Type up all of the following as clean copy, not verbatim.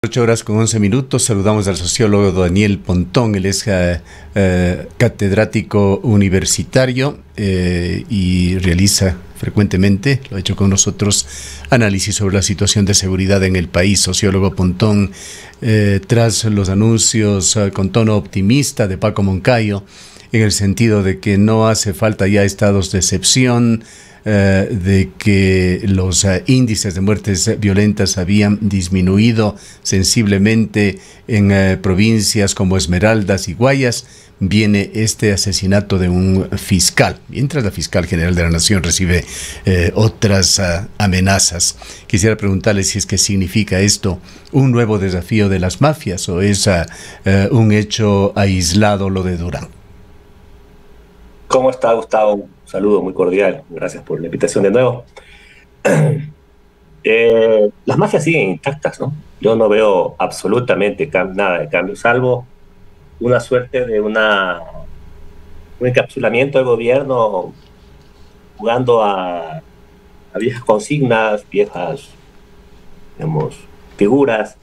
8:11. Saludamos al sociólogo Daniel Pontón. Él es catedrático universitario y realiza frecuentemente, lo ha hecho con nosotros, análisis sobre la situación de seguridad en el país. Sociólogo Pontón, tras los anuncios con tono optimista de Paco Moncayo, en el sentido de que no hace falta ya estados de excepción, de que los índices de muertes violentas habían disminuido sensiblemente en provincias como Esmeraldas y Guayas, viene este asesinato de un fiscal, mientras la fiscal general de la Nación recibe otras amenazas. Quisiera preguntarle si es que significa esto un nuevo desafío de las mafias o es un hecho aislado lo de Durán. ¿Cómo está, Gustavo? Un saludo muy cordial. Gracias por la invitación de nuevo. Las mafias siguen intactas, ¿no? Yo no veo absolutamente nada de cambio, salvo una suerte de un encapsulamiento del gobierno jugando a viejas consignas, viejas, digamos, figuras.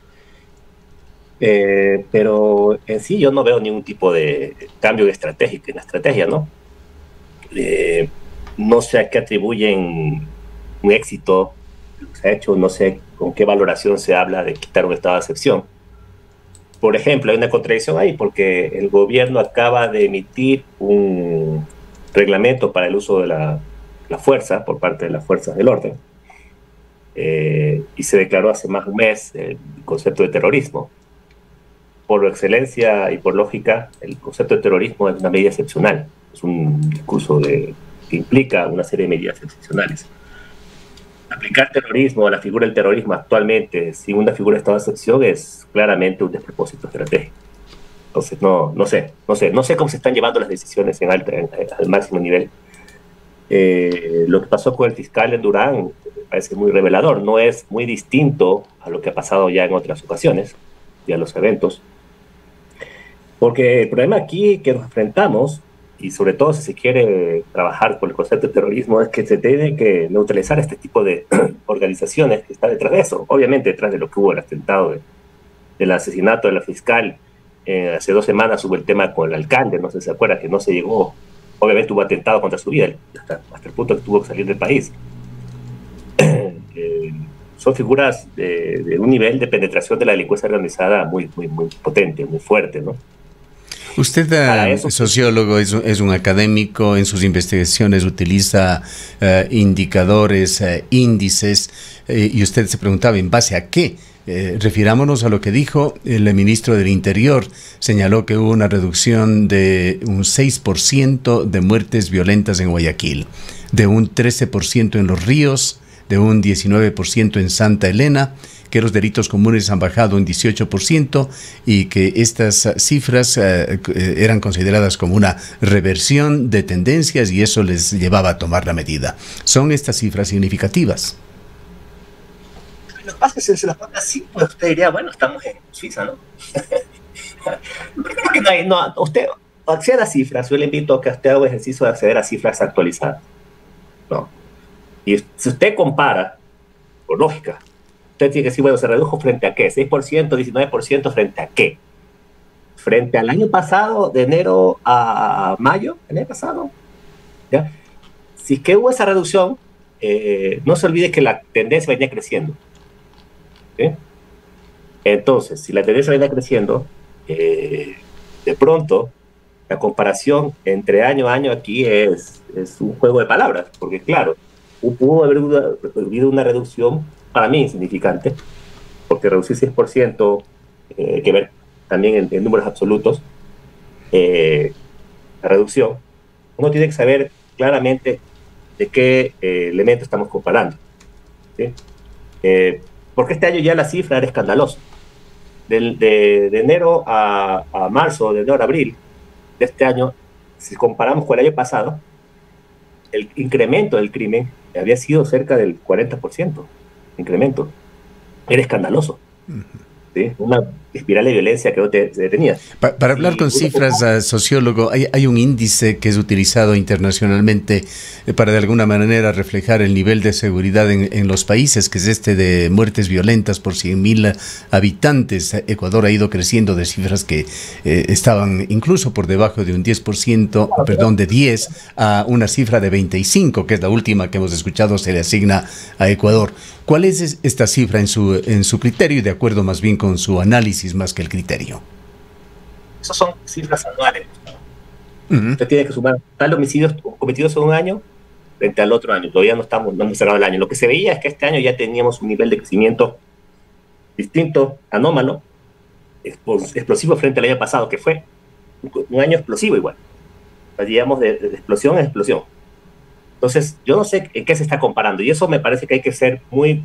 Pero en sí yo no veo ningún tipo de cambio estratégico en la estrategia, ¿no? No sé a qué atribuyen un éxito lo que se ha hecho, no sé con qué valoración se habla de quitar un estado de excepción. Por ejemplo, hay una contradicción ahí porque el gobierno acaba de emitir un reglamento para el uso de la fuerza por parte de las fuerzas del orden, y se declaró hace más de un mes el concepto de terrorismo. Por excelencia y por lógica, el concepto de terrorismo es una medida excepcional. Es un discurso que implica una serie de medidas excepcionales. Aplicar terrorismo a la figura del terrorismo actualmente sin una figura de estado de excepción es claramente un despropósito estratégico. Entonces, no sé cómo se están llevando las decisiones al máximo nivel. Lo que pasó con el fiscal en Durán me parece muy revelador. No es muy distinto a lo que ha pasado ya en otras ocasiones y a los eventos. Porque el problema aquí que nos enfrentamos, y sobre todo si se quiere trabajar con el concepto de terrorismo, es que se tiene que neutralizar este tipo de organizaciones que están detrás de eso. Obviamente detrás de lo que hubo el atentado del asesinato de la fiscal, hace 2 semanas hubo el tema con el alcalde, no sé si se acuerda, que no se llegó. Obviamente hubo atentado contra su vida, hasta el punto que tuvo que salir del país. Son figuras de un nivel de penetración de la delincuencia organizada muy potente, muy fuerte, ¿no? Usted, sociólogo, es un académico. En sus investigaciones utiliza indicadores, índices, y usted se preguntaba en base a qué. Refirámonos a lo que dijo el ministro del Interior. Señaló que hubo una reducción de un 6% de muertes violentas en Guayaquil, de un 13% en Los Ríos, de un 19% en Santa Elena, que los delitos comunes han bajado un 18% y que estas cifras eran consideradas como una reversión de tendencias y eso les llevaba a tomar la medida. ¿Son estas cifras significativas? Lo que pasa es que si se las pone así, pues usted diría, bueno, estamos en Suiza, ¿no? Usted accede a cifras, yo le invito a que usted haga un ejercicio de acceder a cifras actualizadas, ¿no? Y si usted compara, por lógica, usted tiene que decir, bueno, ¿se redujo frente a qué? ¿6%, 19% frente a qué? Frente al año pasado, de enero a mayo, el año pasado, ¿ya? Si es que hubo esa reducción, no se olvide que la tendencia venía creciendo, ¿sí? Entonces, si la tendencia venía creciendo, de pronto, la comparación entre año a año aquí es un juego de palabras, porque claro, pudo haber habido una reducción para mí insignificante, porque reducir 6%, hay que ver también en números absolutos, la reducción, uno tiene que saber claramente de qué elemento estamos comparando, ¿sí? Porque este año ya la cifra era escandalosa. De enero a marzo, de enero a abril de este año, si comparamos con el año pasado, el incremento del crimen había sido cerca del 40%. Incremento. Era escandaloso. ¿sí? Una espiral de violencia que no te detenía. Para hablar con cifras, sociólogo, hay un índice que es utilizado internacionalmente para de alguna manera reflejar el nivel de seguridad en los países, que es este de muertes violentas por 100.000 habitantes. Ecuador ha ido creciendo de cifras que estaban incluso por debajo de un 10%, perdón, de 10 a una cifra de 25, que es la última que hemos escuchado se le asigna a Ecuador. ¿Cuál es esta cifra en su criterio y de acuerdo más bien con su análisis más que el criterio? Esas son cifras anuales. Usted tiene que sumar tal homicidios cometidos en un año frente al otro año. Todavía no hemos cerrado el año. Lo que se veía es que este año ya teníamos un nivel de crecimiento distinto, anómalo, explosivo frente al año pasado, que fue un año explosivo igual. Digamos, de explosión a explosión. Entonces, yo no sé en qué se está comparando, y eso me parece que hay que ser muy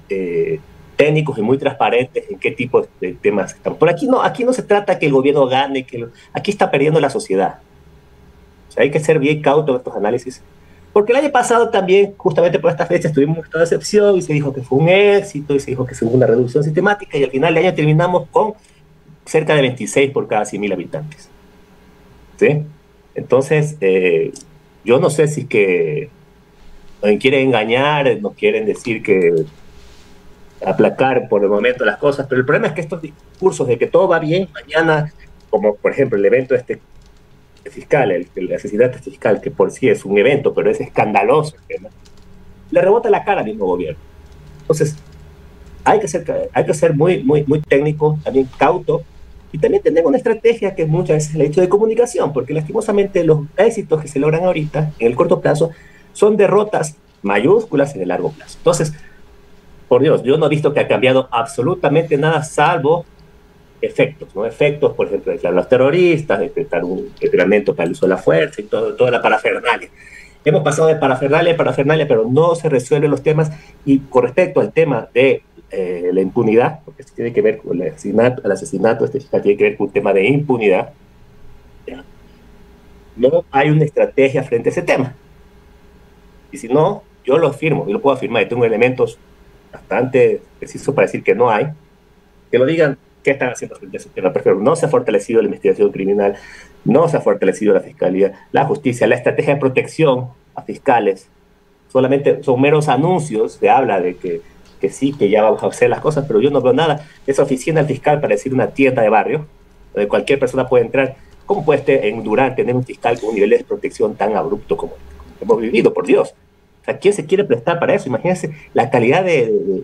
técnicos y muy transparentes en qué tipo de temas estamos. Por aquí no se trata que el gobierno gane, aquí está perdiendo la sociedad. O sea, hay que ser bien cautos en estos análisis. Porque el año pasado también, justamente por estas fechas, tuvimos esta decepción y se dijo que fue un éxito y se dijo que fue una reducción sistemática y al final del año terminamos con cerca de 26 por cada 100.000 habitantes. ¿Sí? Entonces, yo no sé si que nos quieren engañar, nos quieren decir que aplacar por el momento las cosas, pero el problema es que estos discursos de que todo va bien, mañana, como por ejemplo el evento fiscal, el asesinato fiscal, que por sí es un evento, pero es escandaloso, ¿no? Le rebota la cara al mismo gobierno. Entonces, hay que ser muy, muy, muy técnico, también cauto, y también tener una estrategia que muchas veces el hecho de comunicación, porque lastimosamente los éxitos que se logran ahorita, en el corto plazo, son derrotas mayúsculas en el largo plazo. Entonces, por Dios, yo no he visto que ha cambiado absolutamente nada, salvo efectos, ¿no? Efectos, por ejemplo, de los terroristas, decretar un entrenamiento para el uso de la fuerza y toda la parafernalia. Hemos pasado de parafernalia a parafernalia, pero no se resuelven los temas. Y con respecto al tema de la impunidad, porque esto tiene que ver con el asesinato este fiscal tiene que ver con un tema de impunidad, ¿ya? No hay una estrategia frente a ese tema. Y si no, yo lo afirmo, yo lo puedo afirmar, y tengo elementos bastante precisos para decir que no hay, que lo digan, ¿qué están haciendo frente a ese tema? Por ejemplo, no se ha fortalecido la investigación criminal, no se ha fortalecido la fiscalía, la justicia, la estrategia de protección a fiscales, solamente son meros anuncios, se habla de que sí, que ya vamos a hacer las cosas, pero yo no veo nada. Esa oficina del fiscal parece una tienda de barrio, donde cualquier persona puede entrar. ¿Cómo puede en Durán tener un fiscal con un nivel de protección tan abrupto como hemos vivido, por Dios? O sea, ¿quién se quiere prestar para eso? Imagínense la calidad de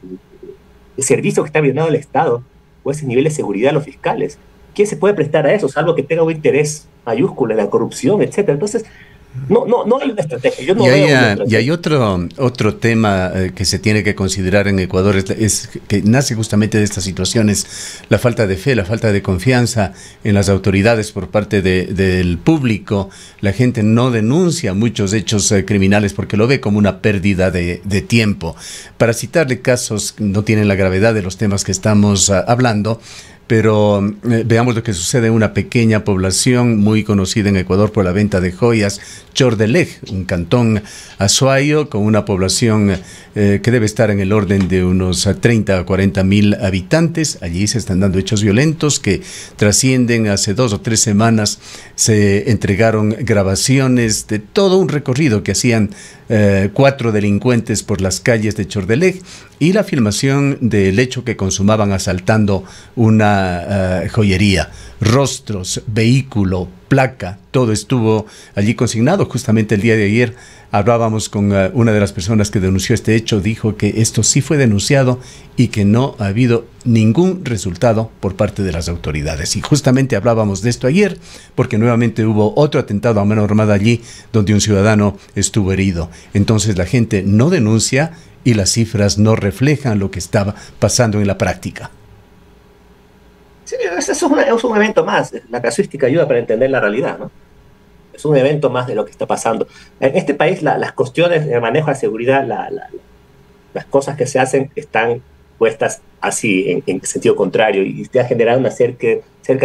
servicio que está brindando el Estado, o ese nivel de seguridad de los fiscales. ¿Quién se puede prestar a eso, salvo que tenga un interés mayúsculo en la corrupción, etcétera? Entonces, no hay una estrategia. Yo no veo una estrategia. Y hay otro tema que se tiene que considerar en Ecuador, es que nace justamente de estas situaciones, la falta de fe, la falta de confianza en las autoridades por parte del público. La gente no denuncia muchos hechos criminales porque lo ve como una pérdida de tiempo. Para citarle casos, no tienen la gravedad de los temas que estamos hablando, pero veamos lo que sucede en una pequeña población muy conocida en Ecuador por la venta de joyas, Chordelej, un cantón azuayo con una población que debe estar en el orden de unos 30 a 40 mil habitantes. Allí se están dando hechos violentos que trascienden. Hace 2 o 3 semanas se entregaron grabaciones de todo un recorrido que hacían 4 delincuentes por las calles de Chordelej y la filmación del hecho que consumaban asaltando una joyería. Rostros, vehículo, placa, todo estuvo allí consignado. Justamente el día de ayer hablábamos con una de las personas que denunció este hecho, dijo que esto sí fue denunciado y que no ha habido ningún resultado por parte de las autoridades. Y justamente hablábamos de esto ayer, porque nuevamente hubo otro atentado a mano armada allí, donde un ciudadano estuvo herido. Entonces la gente no denuncia y las cifras no reflejan lo que estaba pasando en la práctica. Sí, es un evento más. La casuística ayuda para entender la realidad, ¿no? Es un evento más de lo que está pasando. En este país, las cuestiones de manejo de seguridad, las cosas que se hacen están puestas así, en sentido contrario, y te ha generado una cerca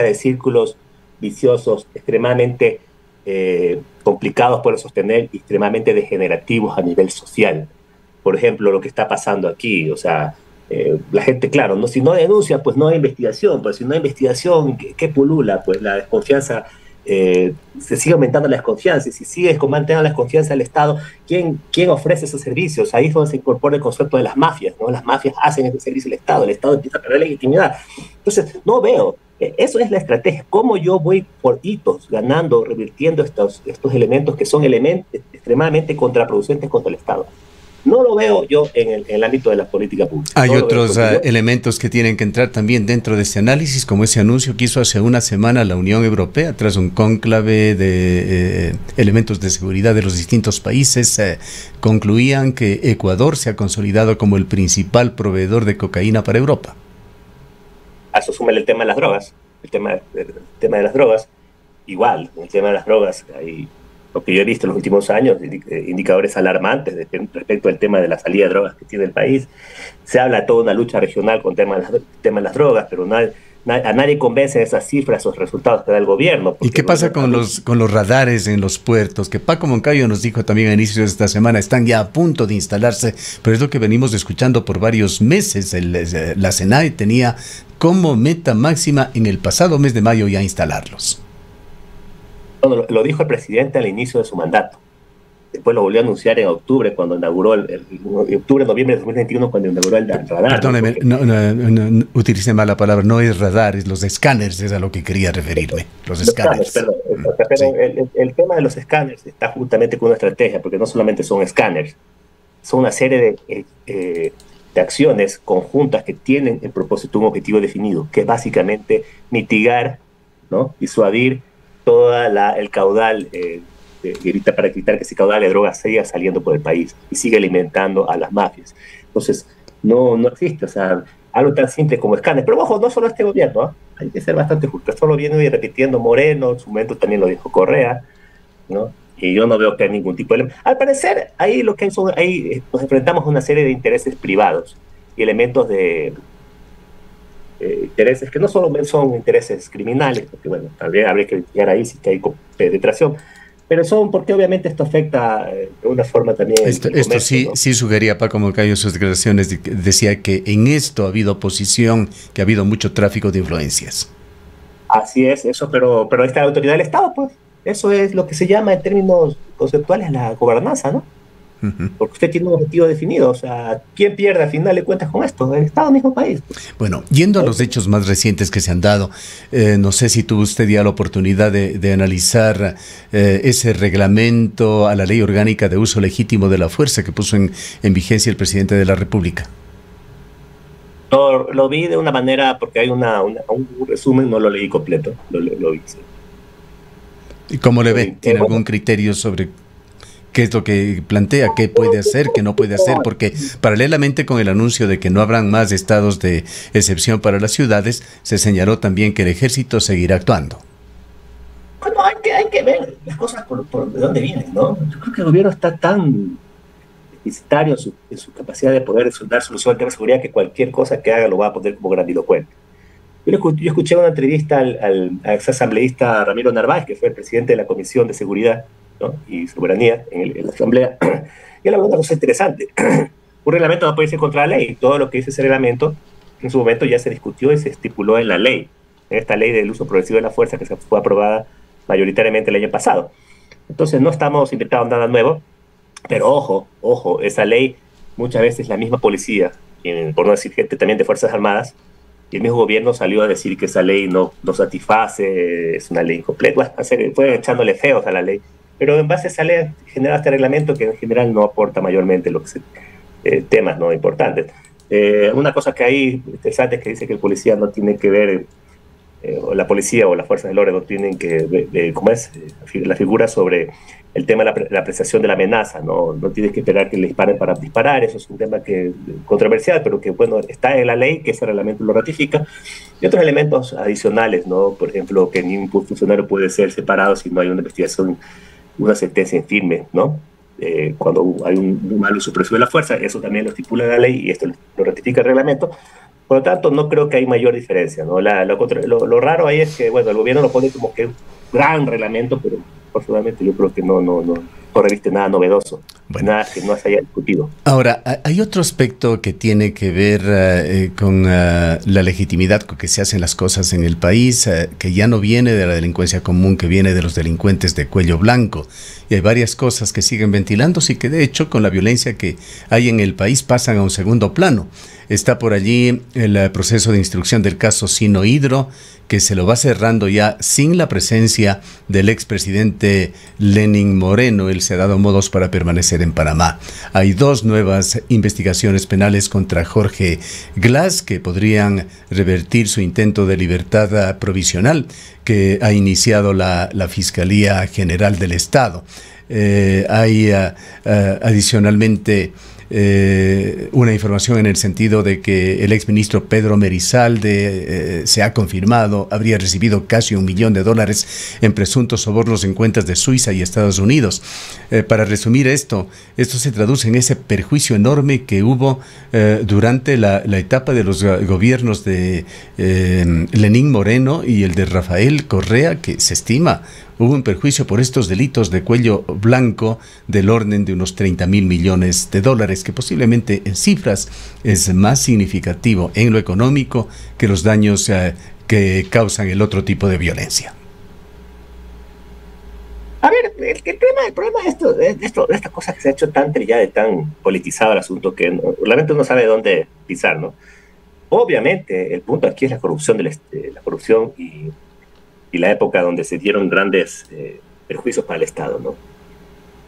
de círculos viciosos extremadamente complicados por sostener, y extremadamente degenerativos a nivel social. Por ejemplo, lo que está pasando aquí, o sea, La gente, claro, ¿no? Si no denuncia, pues no hay investigación, pero si no hay investigación, ¿qué pulula? Pues la desconfianza, se sigue aumentando la desconfianza, y si sigue manteniendo la desconfianza del Estado, ¿quién ofrece esos servicios? Ahí es donde se incorpora el concepto de las mafias, ¿no? Las mafias hacen ese servicio al Estado, el Estado empieza a perder legitimidad. Entonces, no veo, eso es la estrategia, cómo yo voy por hitos ganando, revirtiendo estos elementos que son elementos extremadamente contraproducentes contra el Estado. No lo veo yo en el ámbito de la política pública. Hay otros elementos que tienen que entrar también dentro de este análisis, como ese anuncio que hizo hace una semana la Unión Europea tras un cónclave de elementos de seguridad de los distintos países. Concluían que Ecuador se ha consolidado como el principal proveedor de cocaína para Europa. A eso súmale el tema de las drogas. El tema de las drogas, igual, el tema de las drogas, hay lo que yo he visto en los últimos años, indicadores alarmantes respecto al tema de la salida de drogas que tiene el país. Se habla de toda una lucha regional con el tema de las drogas, pero a nadie convence esas cifras, esos resultados que da el gobierno. ¿Y qué pasa con los radares en los puertos? Que Paco Moncayo nos dijo también a inicios de esta semana, están ya a punto de instalarse, pero es lo que venimos escuchando por varios meses. La SENAE tenía como meta máxima en el pasado mes de mayo ya instalarlos. Bueno, lo dijo el presidente al inicio de su mandato. Después lo volvió a anunciar en octubre, cuando inauguró noviembre de 2021, cuando inauguró el radar. Perdóneme, no utilicé mal la palabra, no es radar, es los escáneres, es a lo que quería referirme. Los escáneres. Perdón, pero sí. El tema de los escáneres está justamente con una estrategia, porque no solamente son escáneres, son una serie de acciones conjuntas que tienen en propósito un objetivo definido, que es básicamente mitigar, ¿no? Disuadir todo el caudal para evitar que ese caudal de drogas siga saliendo por el país y siga alimentando a las mafias. Entonces, no existe, o sea, algo tan simple como escáneres. Pero ojo, no solo este gobierno, ¿eh? Hay que ser bastante justo. Esto lo viene repitiendo Moreno, en su momento también lo dijo Correa, ¿no? Y yo no veo que hay ningún tipo de... Al parecer, ahí lo que hay nos enfrentamos a una serie de intereses privados y elementos de intereses que no solo son intereses criminales, porque bueno, también habría que llegar ahí si que hay penetración, pero son porque obviamente esto afecta de una forma también... Esto sí, ¿no? Sí sugería Paco Moncayo en sus declaraciones, decía que en esto ha habido oposición, que ha hado mucho tráfico de influencias. Así es, eso, pero esta autoridad del Estado, pues, eso es lo que se llama en términos conceptuales la gobernanza, ¿no? Porque usted tiene un objetivo definido, o sea, ¿quién pierde al final de cuentas con esto? El Estado, mismo país. Bueno, yendo a los hechos más recientes que se han dado, no sé si tuvo usted ya la oportunidad de analizar ese reglamento a la Ley Orgánica de Uso Legítimo de la Fuerza que puso en vigencia el presidente de la República. Lo vi de una manera, porque hay un resumen, no lo leí completo, lo vi. Sí. ¿Y cómo le ve? ¿Tiene algún criterio sobre qué es lo que plantea, qué puede hacer, qué no puede hacer? Porque paralelamente con el anuncio de que no habrán más estados de excepción para las ciudades, se señaló también que el ejército seguirá actuando. Bueno, hay que ver las cosas por de dónde vienen, ¿no? Yo creo que el gobierno está tan deficitario en su capacidad de poder dar solución al tema de seguridad que cualquier cosa que haga lo va a poner como grandilocuente. Yo escuché una entrevista al exasambleísta Ramiro Narváez, que fue el presidente de la Comisión de Seguridad, ¿no? Y Soberanía en la Asamblea, y él habló de una cosa interesante. Un reglamento no puede irse contra la ley. Todo lo que dice ese reglamento, en su momento ya se discutió y se estipuló en la ley, en esta ley del uso progresivo de la fuerza que fue aprobada mayoritariamente el año pasado. Entonces no estamos inventando nada nuevo, pero ojo, esa ley muchas veces la misma policía, por no decir gente también de Fuerzas Armadas, y el mismo gobierno salió a decir que esa ley no satisface, es una ley incompleta. Bueno, fue echándole feos a la ley, pero en base a esa ley genera este reglamento que en general no aporta mayormente temas no importantes. Una cosa que hay interesante es que dice que el policía no tiene que ver, o la policía o las fuerzas del orden no tienen que ver, ¿cómo es? La figura sobre el tema de la apreciación de la amenaza, no tienes que esperar que le disparen para disparar. Eso es un tema controversial, pero que bueno, está en la ley, que ese reglamento lo ratifica, y otros elementos adicionales, ¿no? Por ejemplo, que ningún funcionario puede ser separado si no hay una investigación, una sentencia en firme, ¿no? Cuando hay un mal uso progresivo de la fuerza, eso también lo estipula la ley y esto lo ratifica el reglamento. Por lo tanto, no creo que hay mayor diferencia, ¿no? Lo raro ahí es que, bueno, el gobierno lo pone como que un gran reglamento, pero afortunadamente yo creo que no reviste nada novedoso. Bueno, nada que no se haya discutido. ahora, hay otro aspecto que tiene que ver con la legitimidad con que se hacen las cosas en el país, que ya no viene de la delincuencia común, que viene de los delincuentes de cuello blanco. Y hay varias cosas que siguen ventilándose y que de hecho con la violencia que hay en el país pasan a un segundo plano. Está por allí el proceso de instrucción del caso Sino Hydro, que se lo va cerrando ya sin la presencia del expresidente Lenín Moreno. Él se ha dado modos para permanecer en Panamá. Hay 2 nuevas investigaciones penales contra Jorge Glass que podrían revertir su intento de libertad provisional que ha iniciado la Fiscalía General del Estado. Hay adicionalmente una información en el sentido de que el exministro Pedro Merizalde se ha confirmado habría recibido casi $1 millón en presuntos sobornos en cuentas de Suiza y Estados Unidos. Para resumir esto se traduce en ese perjuicio enorme que hubo durante la etapa de los gobiernos de Lenín Moreno y el de Rafael Correa, que se estima hubo un perjuicio por estos delitos de cuello blanco del orden de unos $30.000 millones, que posiblemente en cifras es más significativo en lo económico que los daños que causan el otro tipo de violencia. A ver, el problema de esta cosa que se ha hecho tan trillada y tan politizado el asunto que realmente uno sabe dónde pisar, ¿no? Obviamente, el punto aquí es la corrupción, la corrupción y la época donde se dieron grandes perjuicios para el Estado, ¿no?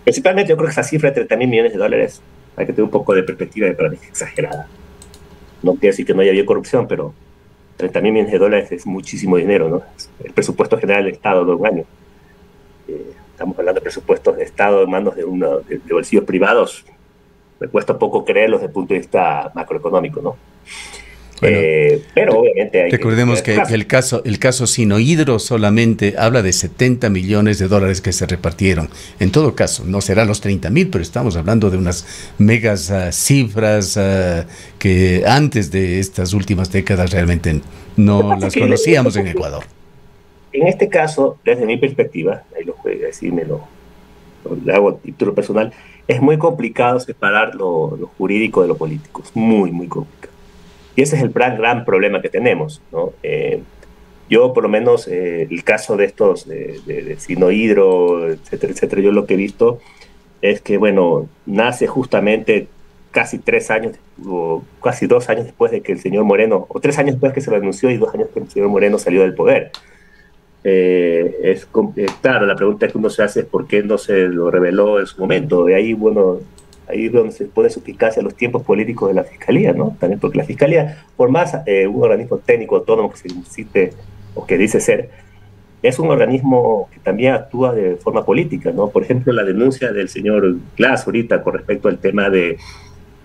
Principalmente yo creo que esa cifra de $30.000 millones hay que tener un poco de perspectiva de para mí exagerada. No quiero decir que no haya habido corrupción, pero $30.000 millones es muchísimo dinero, ¿no? El presupuesto general del Estado de un año. Estamos hablando de presupuestos de Estado en manos de bolsillos privados. Me cuesta poco creerlos desde el punto de vista macroeconómico, ¿no? Bueno, pero obviamente hay recordemos que el caso Sino Hydro solamente habla de $70 millones que se repartieron. En todo caso, no serán los 30.000, pero estamos hablando de unas megas cifras que antes de estas últimas décadas realmente no las conocíamos en Ecuador. En este caso, desde mi perspectiva, ahí lo puedo decir, lo hago a título personal, es muy complicado separar lo jurídico de lo político. Es muy, muy complicado. Y ese es el gran problema que tenemos, ¿no? Yo, por lo menos, el caso de estos, de Sino Hydro, etcétera, yo lo que he visto es que, bueno, nace justamente casi 3 años, o casi 2 años después de que el señor Moreno, o 3 años después que se lo denunció y 2 años que el señor Moreno salió del poder. Claro, la pregunta que uno se hace es por qué no se lo reveló en su momento. De ahí, bueno, ahí es donde se pone suspicacia los tiempos políticos de la Fiscalía, ¿no? También porque la Fiscalía, por más un organismo técnico autónomo que se incite o que dice ser, es un organismo que también actúa de forma política, ¿no? Por ejemplo, la denuncia del señor Glass ahorita con respecto al tema de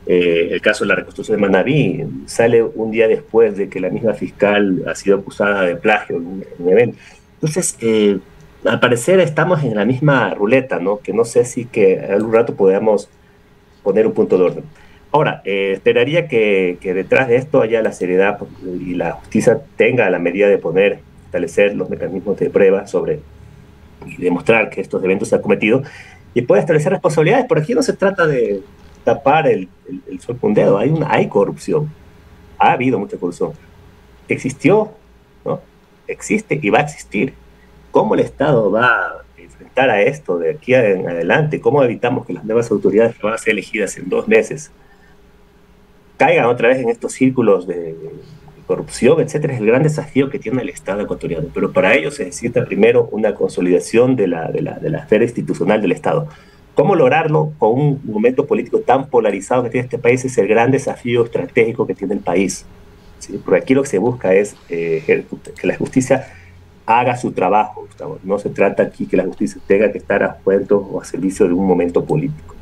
el caso de la reconstrucción de Manabí sale un día después de que la misma fiscal ha sido acusada de plagio en un evento. Entonces, al parecer estamos en la misma ruleta, ¿no? Que no sé si que algún rato podamos poner un punto de orden. Ahora, esperaría que detrás de esto haya la seriedad y la justicia tenga la medida de establecer los mecanismos de prueba sobre y demostrar que estos eventos se han cometido y pueda establecer responsabilidades. Por aquí no se trata de tapar el sol con un dedo. Hay corrupción. Ha habido mucha corrupción. Existió, ¿no? Existe y va a existir. ¿Cómo el Estado va a enfrentar a esto de aquí en adelante? ¿Cómo evitamos que las nuevas autoridades que van a ser elegidas en 2 meses caigan otra vez en estos círculos de corrupción, etcétera? Es el gran desafío que tiene el Estado ecuatoriano. Pero para ello se necesita primero una consolidación de la esfera institucional del Estado. ¿Cómo lograrlo con un momento político tan polarizado que tiene este país? Es el gran desafío estratégico que tiene el país. ¿Sí? Porque aquí lo que se busca es que la justicia haga su trabajo, Gustavo. No se trata aquí que la justicia tenga que estar a cuento o a servicio de un momento político.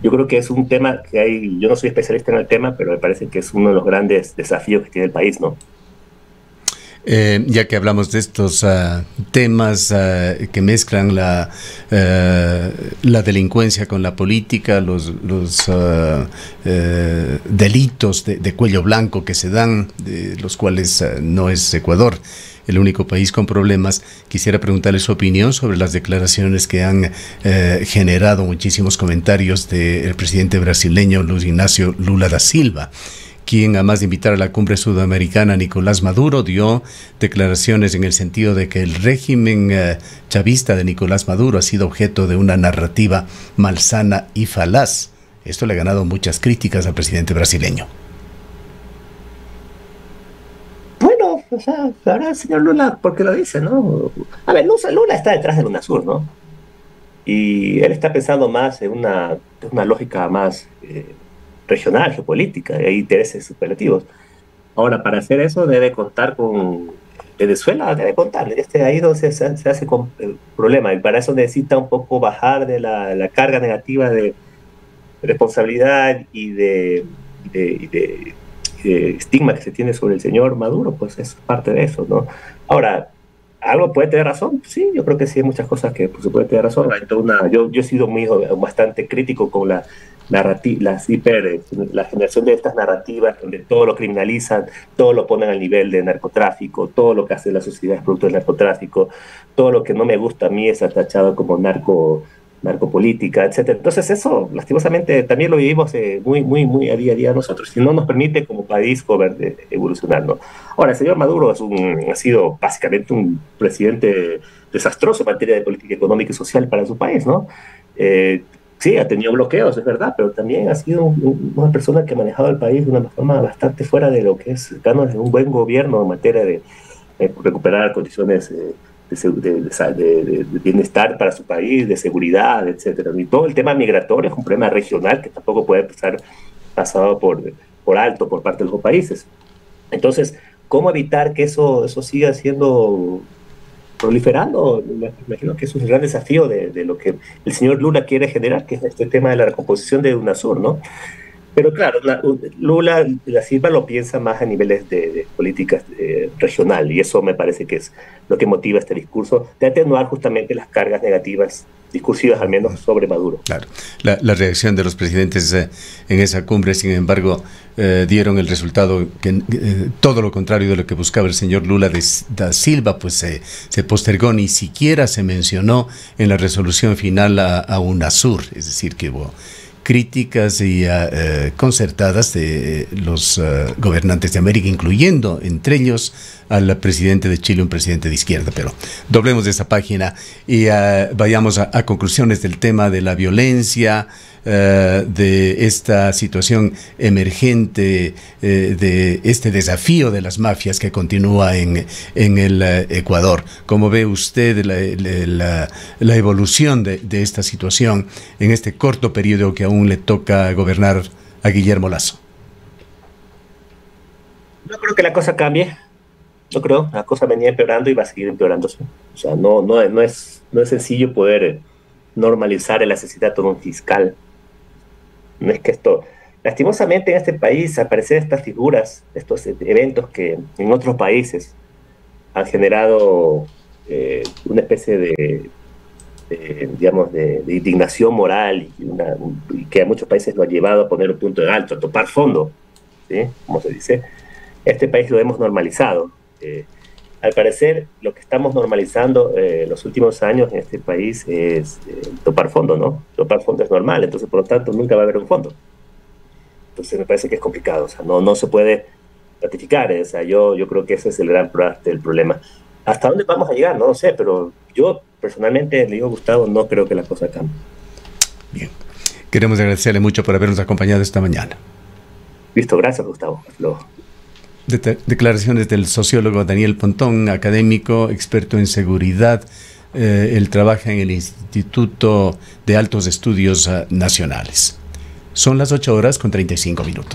Yo creo que es un tema que hay, yo no soy especialista en el tema, pero me parece que es uno de los grandes desafíos que tiene el país, ¿no? Ya que hablamos de estos temas que mezclan la delincuencia con la política, los delitos de cuello blanco que se dan, de los cuales no es Ecuador el único país con problemas. Quisiera preguntarle su opinión sobre las declaraciones que han generado muchísimos comentarios del presidente brasileño Luis Ignacio Lula da Silva, quien, además de invitar a la cumbre sudamericana a Nicolás Maduro, dio declaraciones en el sentido de que el régimen chavista de Nicolás Maduro ha sido objeto de una narrativa malsana y falaz. Esto le ha ganado muchas críticas al presidente brasileño. Bueno, o sea, ahora el señor Lula, ¿por qué lo dice, no? A ver, Lula está detrás de UNASUR, ¿no? Y él está pensando más en una lógica más regional, geopolítica, hay intereses superlativos. Ahora, para hacer eso debe contar con Venezuela, debe contar, ahí donde se hace con el problema, y para eso necesita un poco bajar de la carga negativa de responsabilidad y de estigma que se tiene sobre el señor Maduro, pues es parte de eso, ¿no? Ahora, ¿algo puede tener razón? Sí, yo creo que sí, hay muchas cosas que pues, se puede tener razón. Yo he sido bastante crítico con la generación de estas narrativas donde todo lo criminalizan, todo lo ponen al nivel de narcotráfico, todo lo que hace la sociedad es producto del narcotráfico, todo lo que no me gusta a mí es atachado como narcopolítica, etcétera. Entonces eso, lastimosamente, también lo vivimos muy a día nosotros, y no nos permite como país evolucionar, ¿no? Ahora, el señor Maduro ha sido básicamente un presidente desastroso en materia de política económica y social para su país, ¿no? Sí, ha tenido bloqueos, es verdad, pero también ha sido una persona que ha manejado el país de una forma bastante fuera de lo que es cercano a un buen gobierno en materia de recuperar condiciones de bienestar para su país, de seguridad, etcétera. Y todo el tema migratorio es un problema regional que tampoco puede estar pasado por alto por parte de los países. Entonces, ¿cómo evitar que eso siga siendo proliferando? Me imagino que eso es el gran desafío de lo que el señor Lula quiere generar, que es este tema de la recomposición de UNASUR, ¿no? Pero claro, Lula da Silva lo piensa más a niveles de políticas regional, y eso me parece que es lo que motiva este discurso, de atenuar justamente las cargas negativas, discursivas al menos, sobre Maduro. Claro, la reacción de los presidentes en esa cumbre, sin embargo, dieron el resultado que todo lo contrario de lo que buscaba el señor Lula da Silva, pues se postergó, ni siquiera se mencionó en la resolución final a UNASUR, es decir, que hubo críticas y concertadas de los gobernantes de América, incluyendo entre ellos al presidente de Chile, un presidente de izquierda. Pero doblemos de esa página y vayamos a conclusiones del tema de la violencia, de esta situación emergente, de este desafío de las mafias que continúa en el Ecuador. ¿Cómo ve usted la evolución de esta situación en este corto periodo que aún le toca gobernar a Guillermo Lasso? No creo que la cosa cambie. No creo, la cosa venía empeorando y va a seguir empeorándose. O sea, no es sencillo poder normalizar el asesinato de un fiscal. No es que esto, lastimosamente en este país aparecen estas figuras, estos eventos que en otros países han generado una especie de indignación moral y que a muchos países lo ha llevado a poner un punto de alto, a topar fondo, ¿sí? Como se dice. Este país lo hemos normalizado. Al parecer, lo que estamos normalizando en los últimos años en este país es topar fondo, ¿no? Topar fondo es normal, entonces, por lo tanto, nunca va a haber un fondo. Entonces, me parece que es complicado, o sea, no se puede ratificar, o sea, yo creo que ese es el gran parte del problema. ¿Hasta dónde vamos a llegar? No lo sé, pero yo, personalmente, le digo a Gustavo, no creo que la cosa cambie. Bien. Queremos agradecerle mucho por habernos acompañado esta mañana. Listo, gracias, Gustavo. Hasta luego. Declaraciones del sociólogo Daniel Pontón, académico, experto en seguridad. Él trabaja en el Instituto de Altos Estudios Nacionales. Son las 8:35 minutos.